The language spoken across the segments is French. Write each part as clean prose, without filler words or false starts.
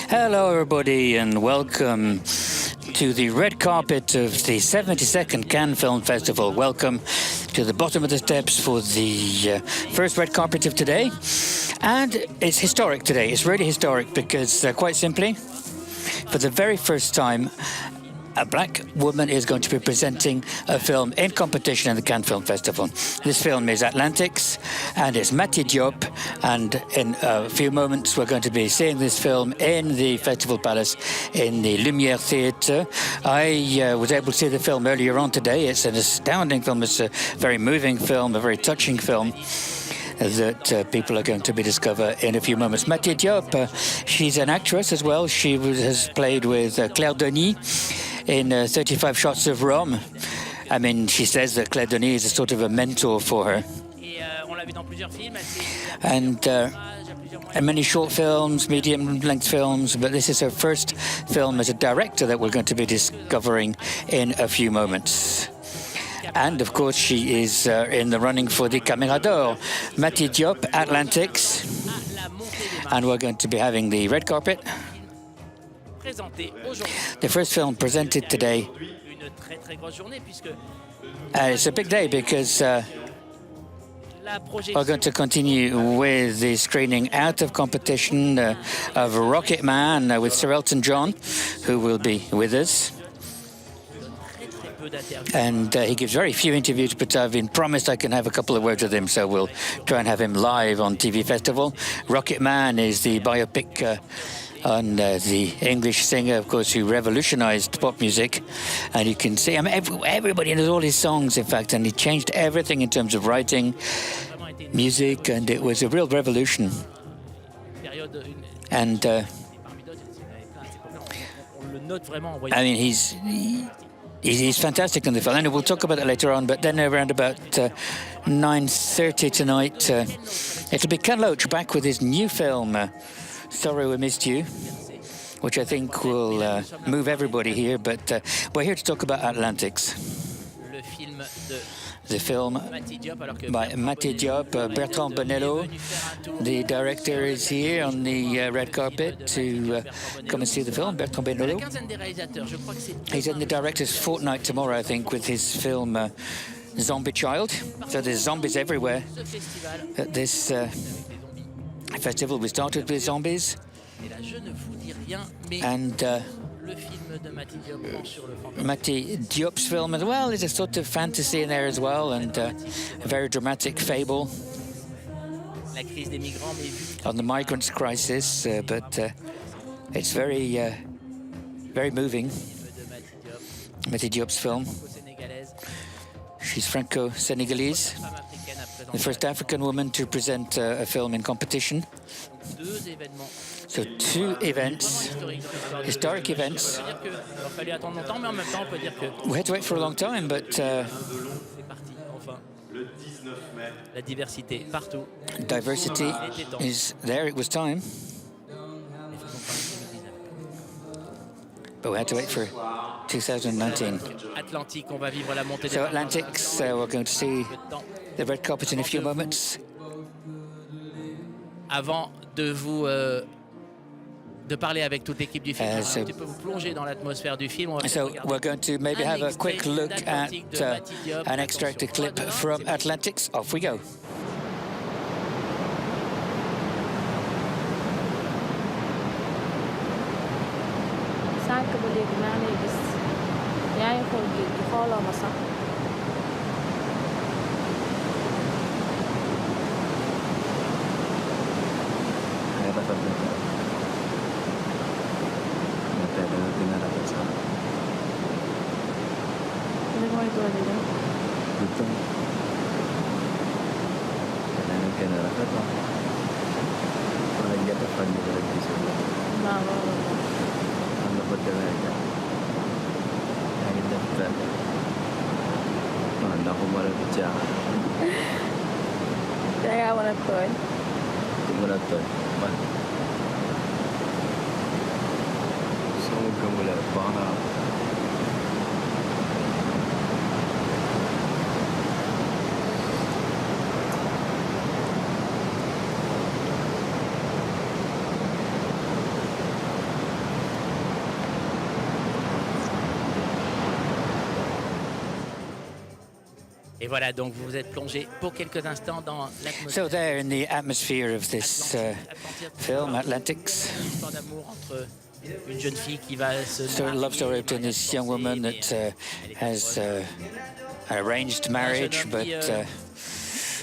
Hello, everybody, and welcome to the red carpet of the 72nd Cannes Film Festival. Welcome to the bottom of the steps for the first red carpet of today. And it's historic today. It's really historic because, quite simply, for the very first time, a black woman is going to be presenting a film in competition in the Cannes Film Festival. This film is Atlantics, and it's Mati Diop, and in a few moments we're going to be seeing this film in the Festival Palace in the Lumière Theatre. I was able to see the film earlier on today. It's an astounding film. It's a very moving film, a very touching film that people are going to be discover in a few moments. Mati Diop, she's an actress as well. She has played with Claire Denis in 35 Shots of Rome. I mean, she says that Claire Denis is a sort of a mentor for her. And many short films, medium-length films, but this is her first film as a director that we're going to be discovering in a few moments. And, of course, she is in the running for the Caméra d'Or. Mati Diop, Atlantics. And we're going to be having the red carpet. The first film presented today. It's a big day because we're going to continue with the screening out of competition of Rocket Man with Sir Elton John, who will be with us. And he gives very few interviews, but I've been promised I can have a couple of words with him, so we'll try and have him live on TV Festival. Rocket Man is the biopic on the English singer, of course, who revolutionized pop music. And you can see, I mean, everybody knows all his songs, in fact, and he changed everything in terms of writing, music, and it was a real revolution. And I mean, he's fantastic in the film, and we'll talk about that later on. But then around about 9:30 tonight, it'll be Ken Loach back with his new film, Sorry We Missed You, which I think will move everybody here. But we're here to talk about Atlantics. The film by Mati Diop, Bertrand Bonello. The director is here on the red carpet to come and see the film, Bertrand Bonello. He's in the director's fortnight tomorrow, I think, with his film Zombie Child. So there's zombies everywhere at this festival. We started with zombies. And Mati Diop's film as well is a sort of fantasy in there as well, and a very dramatic fable on the migrants' crisis, but it's very, very moving. Mati Diop's film. She's Franco-Senegalese, the first African woman to present a film in competition. So two events, historic events. We had to wait for a long time, but diversity is there. It was time. But we had to wait for 2019. So Atlantics, we're going to see the red carpet in a few moments. Avant de parler avec toute l'équipe du film, un petit peu vous plonger dans l'atmosphère du film. So we're going to maybe have a quick look at an extracted clip from Atlantics. Off we go. sànq ba léegi maa ngi lay gis yaa ngi xool géej gi xooloo ma sax li mooy doole dem betul karena kena rafet lah orang yang dapat juga di sana waaw waaw anda berdaya yang dapat anda kemarin bicara dangaa war a tooñ gimana tuh man sama kamu lah bana Et voilà, donc vous vous êtes plongé pour quelques instants dans l'atmosphère. So there in the atmosphere of this film, Atlantics. Histoire d'amour entre une jeune fille qui va se So a love story between this young woman that has an arranged marriage, but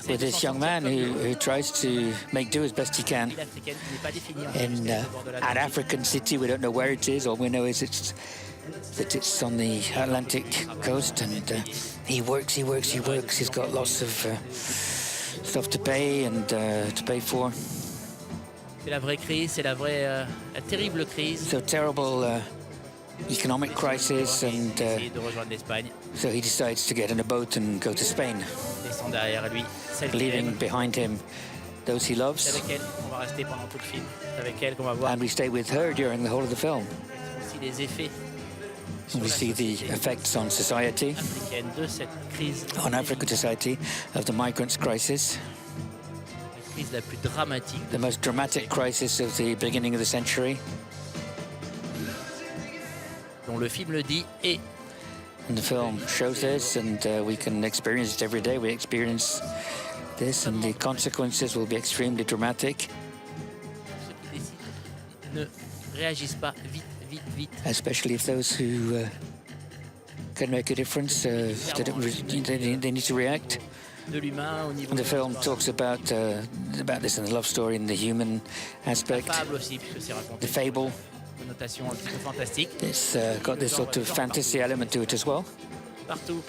with this young man who tries to make do as best he can in an African city. We don't know where it is. All we know is that it's on the Atlantic coast, and he works. He's got lots of stuff to pay and to pay for. C'est la vraie crise, c'est la terrible crise. So terrible economic crisis, and de rejoindre l'Espagne. so he decides to get in a boat and go to Spain, Laissant derrière lui celle qu'il leaving aime. behind him those he C'est loves, avec elle qu'on va rester pendant tout le film. C'est avec elle qu'on va voir and we stay with her during the whole of the film. aussi les effets And we see the effects on society, africaine de cette crise. on African society, of the migrants' crisis, La crise la plus dramatique the most dramatic crisis of the beginning of the century. dont le film le dit et And the film shows this, and we can experience it every day. We experience this, and the consequences will be extremely dramatic, ceux qui décident ne réagissent pas vite. especially if those who can make a difference, they need to react. De l'humain au niveau And the de film l'histoire. talks about this in the love story, in the human aspect, Fable aussi, puisque c'est raconté the fable. connotation un petit peu fantastique. It's got this sort of fantasy element to it as well. Partout.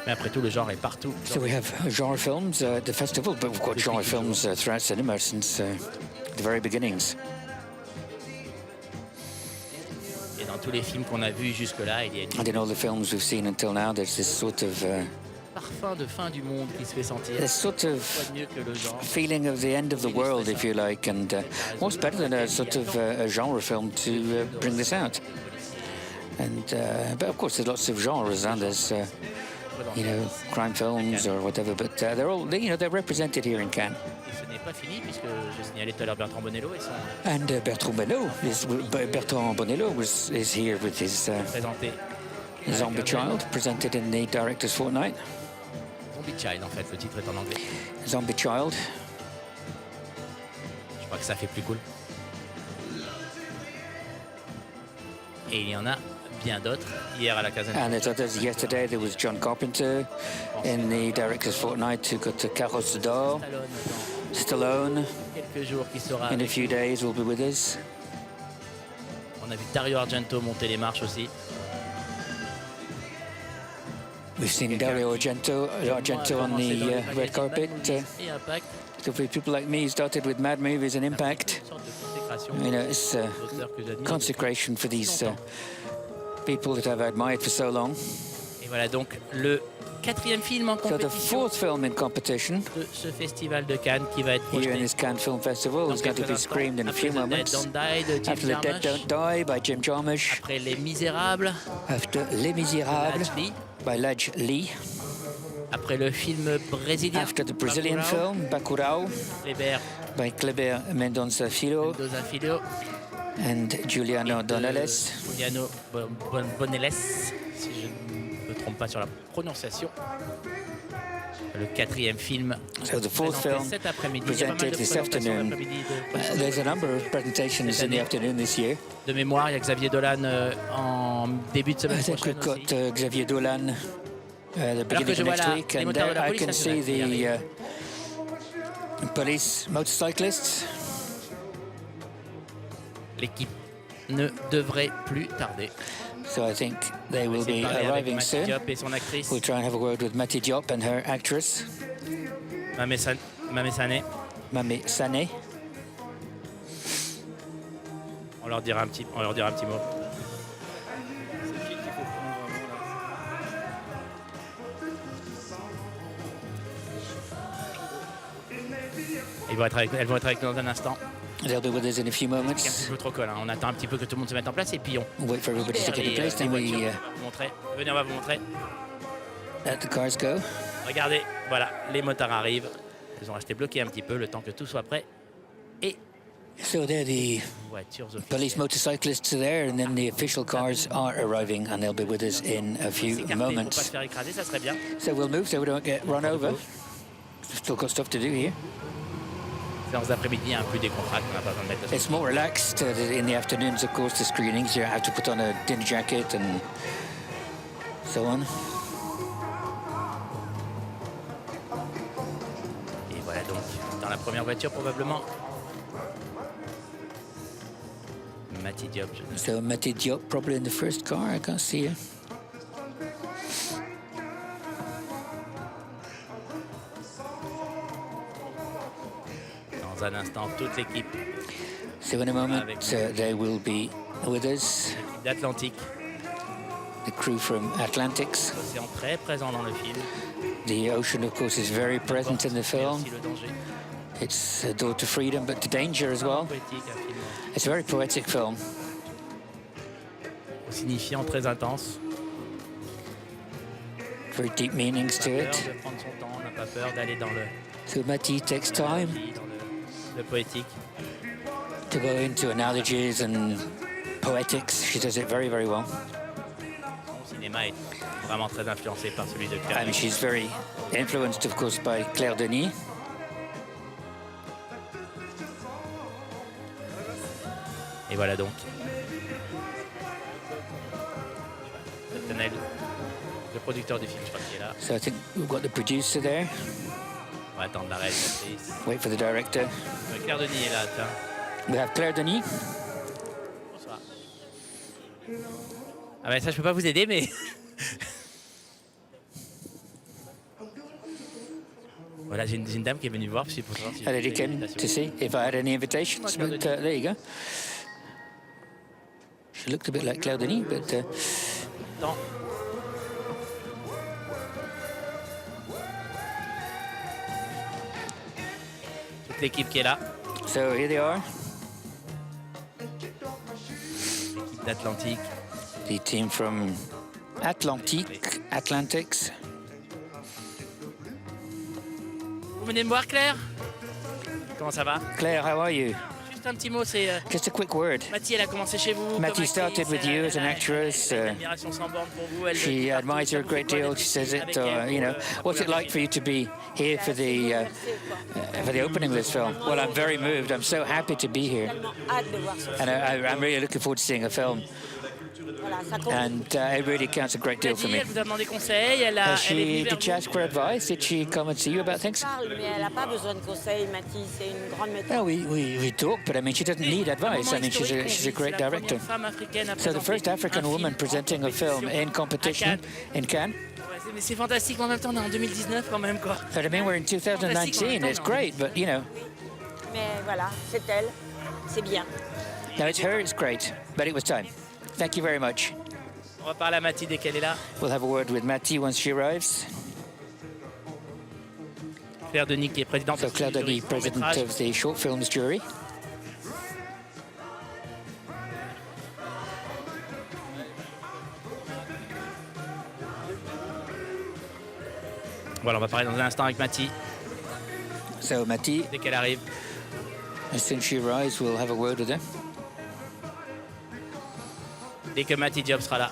Mais après tout, le genre est partout. So we have genre films at the festival, but we've got genre films throughout cinema since the very beginnings. Et dans tous les films qu'on a vus jusque-là, il y a une And in all the films we've seen until now, there's this sort of parfum de fin du monde qui se fait sentir. this sort Quoi of de mieux que le genre? feeling of the end of the world, if you like, and what's better than a sort of a genre film to bring this out? And but of course, there's lots of genres, and there's crime films or whatever, but they're all they're represented here in Cannes. Et ce n'est pas fini, puisque je signalais tout à l'heure Bertrand Bonello et son And Bertrand Bonello is here with his présenté Zombie Child, presented in the Director's Fortnight. Zombie Child, en fait, le titre est en anglais. Zombie Child. Je crois que ça fait plus cool. Et il y en a bien d'autres. Hier à la Caserne. And there's others. Yesterday there was John Carpenter in the Director's Fortnight who got the Carrosse d'Or. Stallone, Stallone, quelques jours qui sera in a avec few days, will be with us. On a vu Dario Argento monter les marches aussi. We've seen Dario Argento on the red carpet. Et Impact, So for people like me, who started with Mad Movies and Impact, une sorte de consécration. it's D'auteurs que j'admire consecration for these people that I've admired for so long. Et voilà donc le quatrième film en So the compétition fourth film in competition de ce festival de Cannes qui va être here in projeté this Cannes Film Festival dans is going to quelques be instants. screened in a few Après The Dead moments. Don't Die de Jim After The Dead Jarmusch, Don't Die by Jim Jarmusch. après Les Misérables, After Les Miserables Ladj Ly, by Ladj Ly. après le film brésilien After the Brazilian Bacurau, film Bacurau Kleber by Kleber Mendonça Filho Mendoza Filho, and Giuliano Donales. Giuliano Bonelles, si je ne me trompe pas sur la prononciation. Le quatrième film So the fourth présenté film cet après-midi. Il y a pas mal presented de this présentations afternoon. l'après-midi de There's a number of presentations in the année. afternoon this year. De mémoire, il y a Xavier Dolan en début de semaine I think prochaine we've aussi. got Xavier Dolan the beginning je of vois next là week, les and moteurs de la I police can see nationale the police motorcyclists. L'équipe ne devrait plus tarder. So I think they will Essayer be de parler avec arriving Mati soon. Diop et son actrice We'll try and have a word with Mati Diop and her actress, Mamé Sané. Mame Sané. On leur dira un petit mot. Elles vont être avec nous dans un instant. They'll be with us in a few C'est un moments. petit peu trop cool, hein. On attend un petit peu que tout le monde se mette en place et puis on We'll wait for everybody to libère get in place, les then we voitures. On va vous montrer. Venez, on va vous montrer. let the cars go. Regardez, voilà, les motards arrivent. Ils ont resté bloqués un petit peu le temps que tout soit prêt. Et So they're the voitures police officielles. motorcyclists are there, and then the official cars are arriving, and they'll be with us in a few S'écarter pour pas se moments. faire écraser, ça serait bien. So we'll move so we don't get run over. Still got stuff to do here. Séance d'après-midi un peu décontractée, on n'a pas besoin de mettre la It's more relaxed in the afternoons, of course, the screenings. You have to put on a dinner jacket and so on. Et voilà donc, dans la première voiture probablement. Mati Diop, So Mati Diop probably in the first car. I can't see her. dans un instant, toute l'équipe So in a moment, they will be with us. d'Atlantique, The crew from Atlantics. l'océan très présent dans le film. The ocean, of course, is very present in the Mais film. aussi le danger. It's a door to freedom, but to danger as well. Poétique, un film It's a very poetic film. signifiant, très intense. Very deep meanings Pas to peur it. de prendre son temps, on n'a pas peur d'aller dans le, So Mati takes time dans le poétique. to go into analogies and poetics. She does it very, very well. Son cinéma est vraiment très influencé par celui de Claire And Denis. she's very influenced, of course, by Claire Denis. Et voilà donc. Nathaniel, le producteur du film, je crois qu'il est là. So I think we've got the producer there. On va attendre la réalisatrice. Wait for the director. Claire Denis est là, tiens. We have Claire Denis. Bonsoir. Ah ben ça, je peux pas vous aider, mais... Voilà, j'ai une dame qui est venue me voir pour savoir si A lady j'ai came une invitation. to see if I had any invitations. Claire But Denis. there you go. She looked a bit like Claire Denis, but Non. Toute l'équipe qui est là, so here they are. l'équipe d'Atlantique. The team from Atlantics. Vous venez me voir, Claire? Comment ça va? Claire, how are you? Juste un petit mot, c'est... Just a quick word. Mathie, elle a commencé chez vous. Mattie comme started actrice, with you as an elle a- actress, elle a une admiration sans borne pour vous. Elle le dit She partout, admires ça you a vous great fait quoi deal. d'être She says avec it, elle you know, pour what's it la like for you to be here for the opening of this film? Well, I'm very moved. I'm so happy to be here. Tellement hâte de voir ce film. And I'm really looking forward to seeing a film. Voilà, ça compte. And it really counts a great deal for Mathie, me. elle vous a demandé conseil, elle Has est venue vers did she vous. ask for advice? Did she come and see you about things? Elle parle, mais elle n'a pas besoin de conseils, Mathie. C'est une grande méthode. No, we talk, but I mean, she doesn't need advice. I mean, she's a great director. So the first African woman presenting a film in competition in Cannes. Mais c'est fantastique, mais en même temps, on est en 2019 quand même, quoi. But I mean, we're in 2019. It's great, but you know, Mais voilà, c'est elle. C'est bien. no, it's her. It's great, but it was time. Thank you very much. On va parler à Mathie dès qu'elle est là. We'll have a word with Mattie once she arrives. Claire Denis, qui est présidente So aussi Claire du jury Denis, president court-métrage. of the short films jury. Voilà, on va parler dans un instant avec Mathie, So Mattie, dès qu'elle arrive. as soon as she arrives, we'll have a word with her. Dès que Mathie Diop sera là,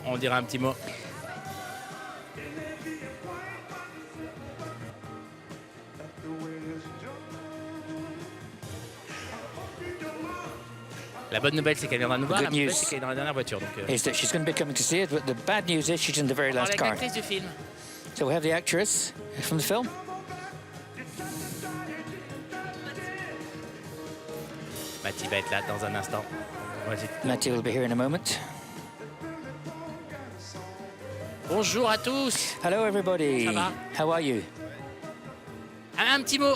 on dira un petit mot. La bonne nouvelle, c'est qu'elle viendra nous voir. La Good mauvaise, news. c'est qu'elle est dans la dernière voiture. Donc, Is that she's going to be coming to see it, but the bad news is she's in the very on parle last avec car. l'actrice du film. So we have the actress from the film. Mathie va être là dans un instant. Vas-y. Mattie will be here in a moment. Bonjour à tous. Hello, everybody. Ça va? How are you? Un petit mot,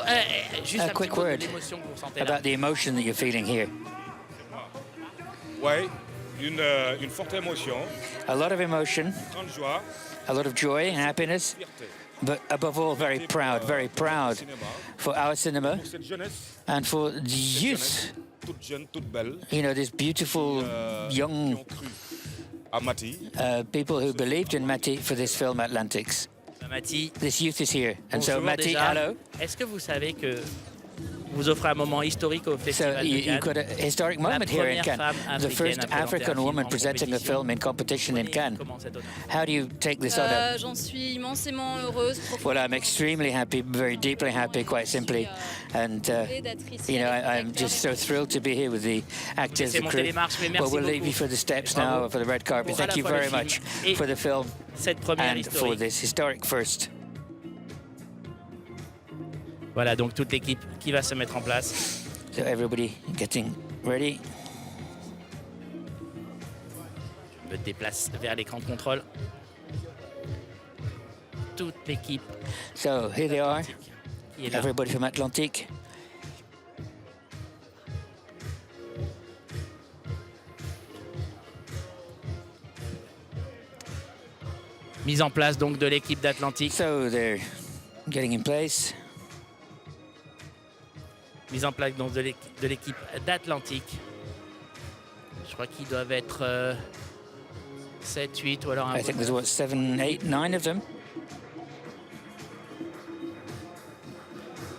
juste A un petit quick mot de word l'émotion que vous ressentez là. About the emotion that you're feeling here. Oui, une forte émotion, A lot of emotion, grande joie, a lot of joy and happiness, fierté but above all, very proud cinéma, for our cinema pour cette jeunesse, and for the cette youth. jeunesse toute jeune, toute belle, You know, this beautiful qui young ont cru à Mathie. people who believed in Mattie for this film, Atlantics. Mathie, This youth is here. And so, bonjour Mattie, déjà. hello. Est-ce que vous savez que vous offrez un moment historique au So Festival de you've Cannes. got a historic moment here in première Cannes. femme The first africaine à présenter African un film woman en presenting a compétition. film in competition in Cannes. Comment cet honneur? How do you take this honor? J'en suis immensément heureuse. Well, I'm extremely happy, very deeply happy, quite simply. And, you know, I'm just so thrilled to be here with the actors, the crew. Well, we'll leave you for the steps now, for the red carpet. Thank you very much for the film Cette première and for historique. this historic first. Voilà donc toute l'équipe qui va se mettre en place. So everybody getting ready. Je me déplace vers l'écran de contrôle. Toute l'équipe So here they are, qui est là. everybody from Atlantique. Mise en place donc de l'équipe d'Atlantique. So they're getting in place. Mise en place donc de l'équipe d'Atlantique. Je crois qu'ils doivent être 7, 8 ou alors un I peu think there's what, 7, 8, 9 of them.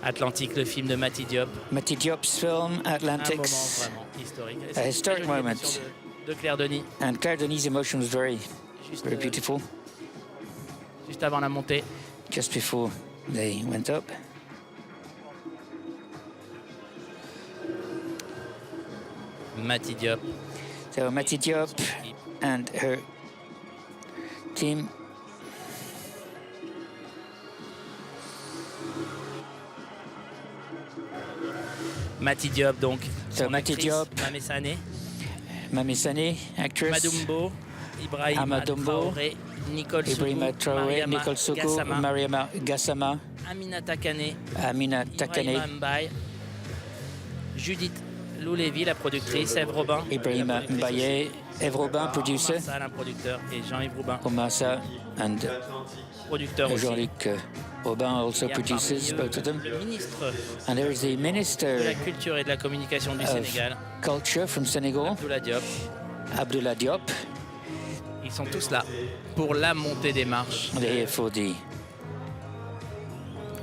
Atlantique, le film de Mati Diop. Mati Diop's film, Un moment Atlantics. vraiment historique. A historic Très jolie moment. émotion de Claire Denis, And Claire Denis' emotion was very, juste, very beautiful. juste avant la montée. Just before they went up. Mati Diop. So Mati Diop and her team. Mati Diop donc. So son Mati actrice, Diop. Mamé Sané. Mami Sani, actress. Madumbo. Ibrahima Amadumbo, Traoré. Nicole Ibrahima Soukou. Traoré, Mariama Nicole Soukou, Gassama, Mariama Gassama, Aminata Kane. Amina Ibrahima Takane, Mbaye. Judith Loulévy, la productrice. Eve Robin. Ibrahima la productrice Mbaye, Eve Robin, aussi. producer, Omar Sall, un producteur. Et Jean-Yves Roubin, Omasa, and producteur aussi. Jean-Luc Robin also Il y a parmi produces, eux both of them. le ministre And there is the de la Minister Culture et de la Communication du of Sénégal, Culture from Senegal, Abdoulaye Diop. Abdullah Diop. Ils sont tous là pour la montée des marches They're here for the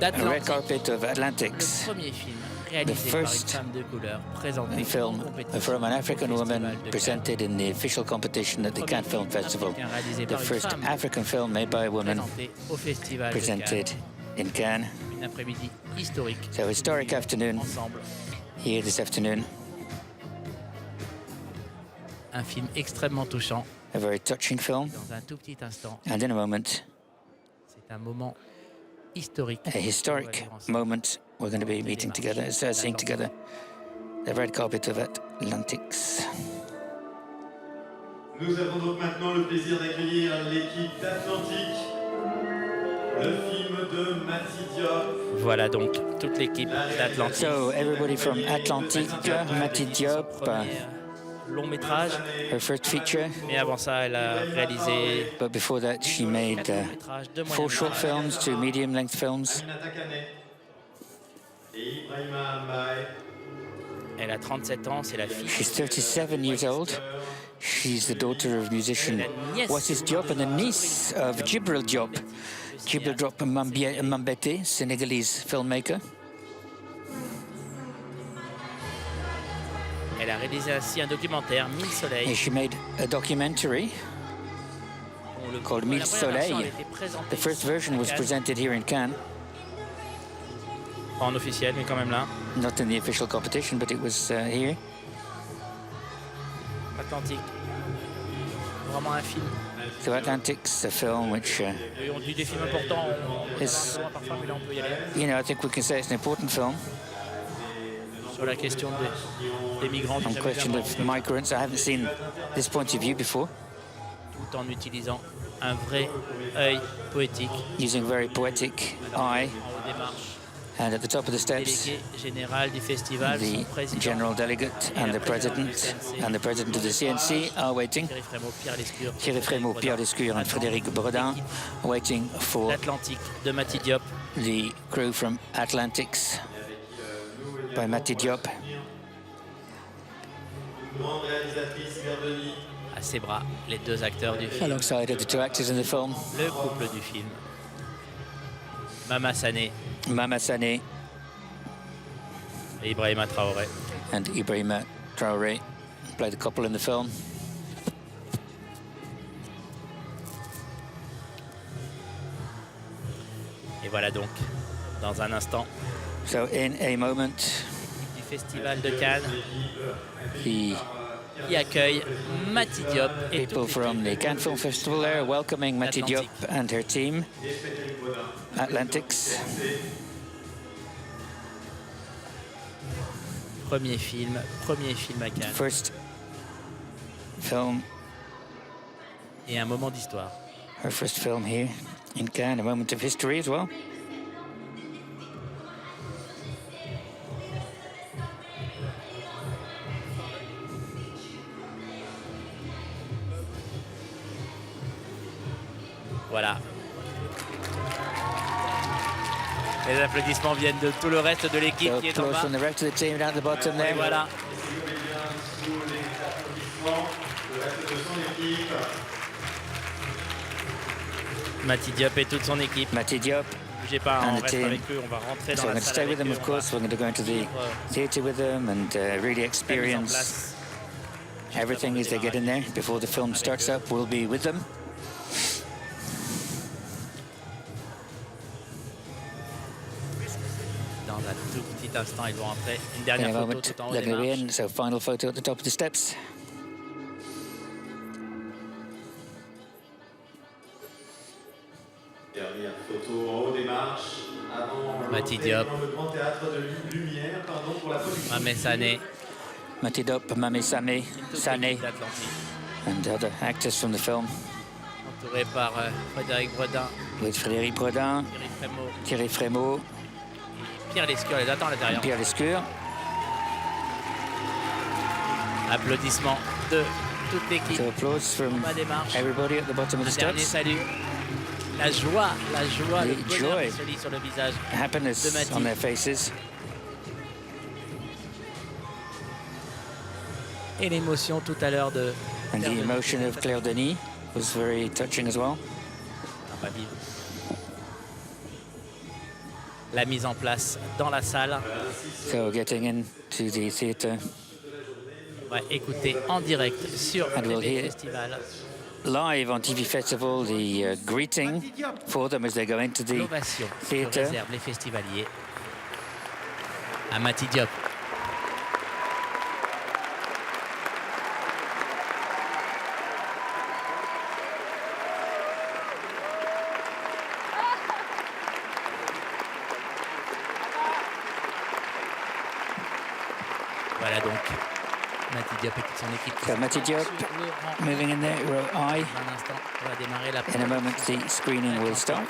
red d'Atlantique. carpet of Le Atlantics, premier film réalisé par une first femme de couleur présenté a film en compétition from an African au woman Festival de Cannes. presented in the official competition at the Premier Cannes Film film Festival. africain réalisé The par une first femme African film made by a woman présenté au Festival de presented Cannes. in Cannes. Une après-midi historique So historic afternoon ensemble. here this afternoon. Un film extrêmement touchant. A very touching film. Dans un tout petit instant, And in a moment, c'est un moment historique. a historic moment, we're going to be meeting together, seeing together the red carpet of Atlantics. Nous avons donc maintenant le plaisir d'accueillir l'équipe d'Atlantique, le film de Mati Diop. Voilà donc toute l'équipe d'Atlantique. So everybody from Atlantique, Mati Diop, Premier long métrage, her first feature, mais avant ça, elle a réalisé but before that she made 4 longs métrages, 2 4 moyens short métrages. films, 2 medium-length films. Aminata Kane et Ibrahima Mbaye. Elle a 37 ans, c'est la fille She's 37 years old. She's the daughter of musician Wassis Diop and the niece of Djibril Diop. Djibril Diop Mambete, Senegalese filmmaker. Elle a réalisé ainsi un documentaire, Mille And Soleils. she made a documentary dont le- called la Mille première version, Soleils. elle était présentée The first ici, à version was Cannes. presented here in Cannes, Pas en officiel, mais quand même là. not in the official competition, but it was here. Atlantique. Vraiment un film. So Atlantic's a film which, Et on dit des films importants, on Yes. parfois, mais là on peut y aller. you know, I think we can say it's an important film. Sur la question des migrants, On question of migrants. I haven't seen this point of view before, tout en utilisant un vrai œil poétique. using very poetic eye. En haut des marches, And at the top of the steps, délégué général du festival, son the président, general delegate and the president of the CNC are waiting. Thierry Frémaux, Pierre Lescure, Thierry Frémaux, Pierre Lescure and Frédéric Bredin waiting for l'Atlantique de Mati Diop. the crew from Atlantics by Mati Diop. Grande réalisatrice Claire Denis. À ses bras, les 2 acteurs du film, Alongside of the 2 actors in the film, le couple du film. Mama Sané Mama Sané et Et Ibrahima Traoré. And Ibrahima Traoré play the couple in the film. Et voilà donc, dans un instant, So in a moment, du Festival de Cannes the qui accueille Mati Diop et people toute from the l'équipe. Cannes Film Festival there welcoming Mati Diop and her team, Atlantics. Premier film à Cannes. First film, Et un moment d'histoire. her first film here in Cannes, a moment of history as well. Voilà. Les applaudissements viennent de tout le reste de l'équipe So qui est en close bas. from the rest of the team down at the bottom Et there. voilà. Sous les applaudissements, le reste de son équipe. Mati Diop et toute son équipe. Mati Diop. Bougez pas, And on the reste team. avec eux, on va rentrer So dans I'm la going to salle stay avec with them, eux. of course. We're going to go into the theatre with them and really experience everything as they get in there before the film starts up. We'll be with them. Dans un tout petit instant, ils vont rentrer. Une In dernière a photo moment, tout en haut they're des going to be marches. in. So final photo at the top of the steps. Dernière photo en haut des marches. Avant Mati l'entrée Diop. dans le grand théâtre de Lumière, pardon, pour la production. Mamé Sané, Mati Diop, Mami Same, toute Sane, l'équipe d'Atlantique, and other actors from the film entouré par Frédéric Bredin, with Frédéric Bredin, Thierry Frémaux, Thierry Frémaux, Pierre Lescure les attend à l'intérieur. Pierre Lescure. Applaudissements de toute l'équipe. So applause from En bas des marches. everybody at the bottom of the Un dernier steps. salut. La joie, le The bonheur joy. qui se lit sur le visage. Happiness de Mati. on their faces. Et l'émotion tout à l'heure de And the Claire Denis. emotion of Claire Denis was very touching as well. On va vivre la mise en place dans la salle. So getting into the theatre On va écouter en direct sur And we'll TV hear- Festival live on TV Festival, the greeting for them as they go into the l'ovation que theatre. réservent les festivaliers à Mati Diop. Voilà donc Mati Diop et toute son équipe. qui So sont Mati Diop sur le rang. moving in there, row I. Dans un instant, on va démarrer la In a moment, the screening will start.